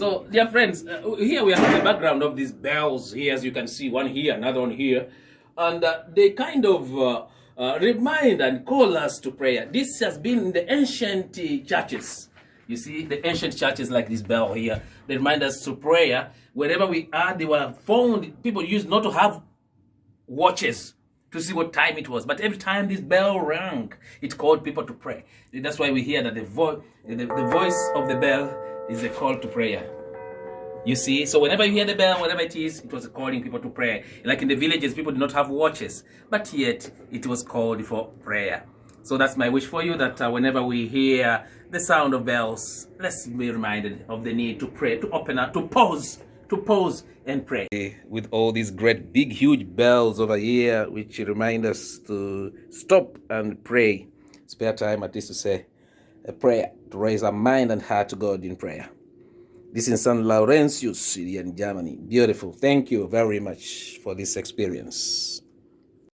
So, dear friends, here we have the background of these bells here, as you can see, one here, another one here. And they kind of remind and call us to prayer. This has been in the ancient churches. You see, the ancient churches like this bell here, they remind us to prayer. Wherever we are, they were found, people used not to have watches to see what time it was. But every time this bell rang, it called people to pray. That's why we hear that the voice of the bell is a call to prayer. You see, so whenever you hear the bell, whatever it is, it was calling people to prayer. Like in the villages, people did not have watches, but yet it was called for prayer. So that's my wish for you, that whenever we hear the sound of bells, let's be reminded of the need to pray, to open up, to pause and pray. With all these great, big, huge bells over here, which remind us to stop and pray. Spare time, at least to say a prayer, to raise our mind and heart to God in prayer. This is in Laurentius in Germany. Beautiful. Thank you very much for this experience.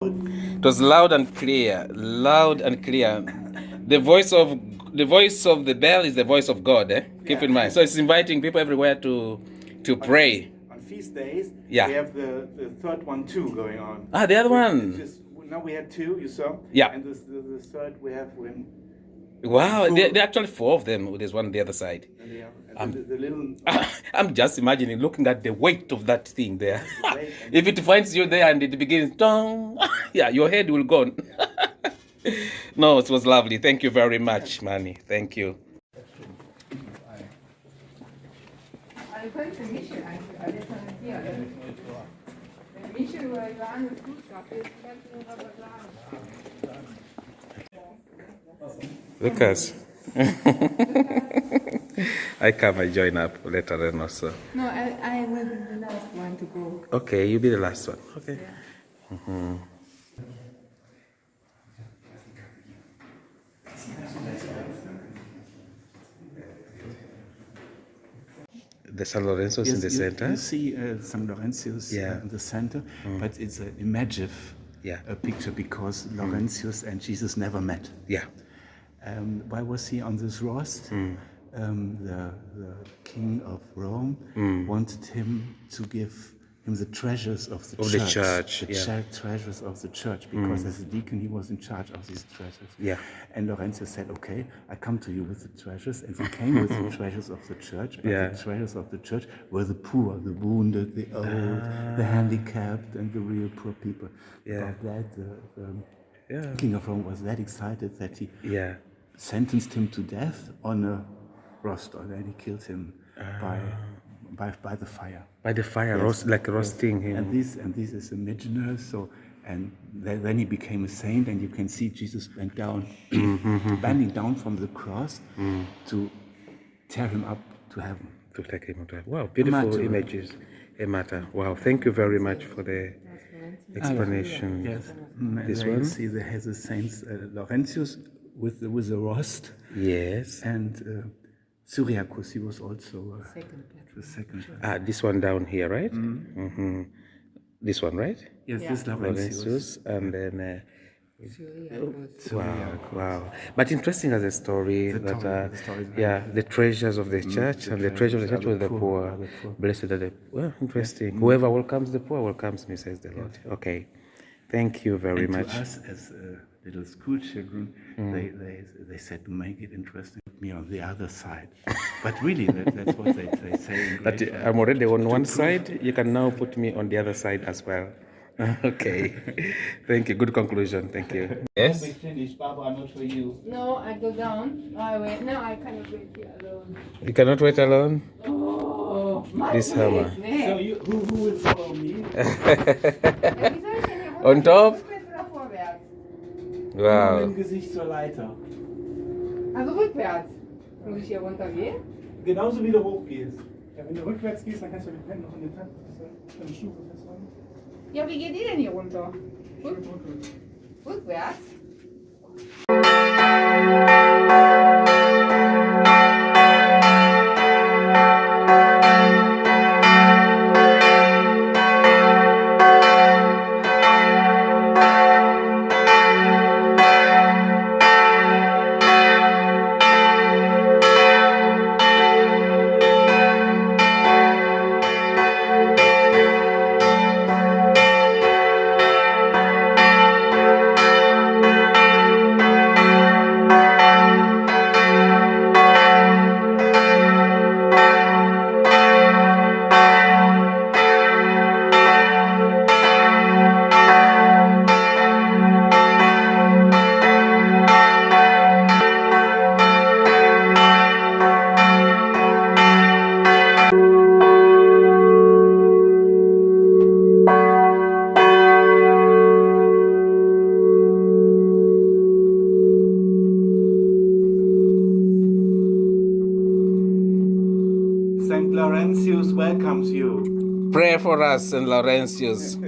It was loud and clear. Loud and clear. The voice of the bell is the voice of God. Keep in mind. So it's inviting people everywhere to pray. On feast days, Yeah. we have the third one too going on. Ah, the other one. Now we had two, you saw? Yeah. And the third we have when... Wow, there are actually four of them. There's one on the other side. And the little... I'm just imagining, looking at the weight of that thing there. If it finds you there and it begins, dong, yeah, your head will go. No, it was lovely. Thank you very much, Manny. Thank you. Lucas. I join up later on also. No, I will be the last one to go. Okay, you be the last one. Okay. Yeah. The San Lorenzo is in the center. You see San Laurentius in the center, but it's an imagive picture because Laurentius and Jesus never met. Yeah. Why was he on this roast? The king of Rome wanted him to give him the treasures of the church. The treasures of the church, because as a deacon he was in charge of these treasures. Yeah. And Laurentius said, okay, I come to you with the treasures, and he came with the treasures of the church, but the treasures of the church were the poor, the wounded, the old, the handicapped, and the real poor people. Yeah. About that, the king of Rome was that excited that he sentenced him to death on a roast, or then he killed him by the fire. By the fire, roasting him. And this is imaginary. So, and then he became a saint, and you can see Jesus went down, bending down from the cross to tear him up to heaven. To take him to heaven. Wow, beautiful images. Emata. Wow, thank you very much for the explanation. Yes. This one. one. You see, there has the saints Laurentius with the roast. Yes. And Syriacus, he was also the second. Ah, this one down here, right? This one, right? Yes, this Laurentius. And then wow. But interesting as a story the treasures of the church, and the treasure of the church was the poor. Blessed are the interesting. Whoever welcomes the poor welcomes me, says the Lord. Okay. Thank you very much. To us as little school children, they said to make it interesting, put me on the other side. But really, that's what they say. That I'm already on one side, you can now put me on the other side as well. Okay. Thank you. Good conclusion. Thank you. Yes? We finished, Barbara, not for you. No, I go down. I wait. No, I cannot wait here alone. You cannot wait alone? Oh, This hammer. So who will follow me? On top? Mit Wow. dem Gesicht zur Leiter. Also rückwärts. Muss ich hier runtergehen? Genauso wie du hochgehst. Ja, wenn du rückwärts gehst, dann kannst du mit Händen noch in den Tank eine Stufe festhalten. Ja, wie geht ihr denn hier runter? Rückwärts? Saint Laurentius welcomes you. Pray for us, St. Laurentius.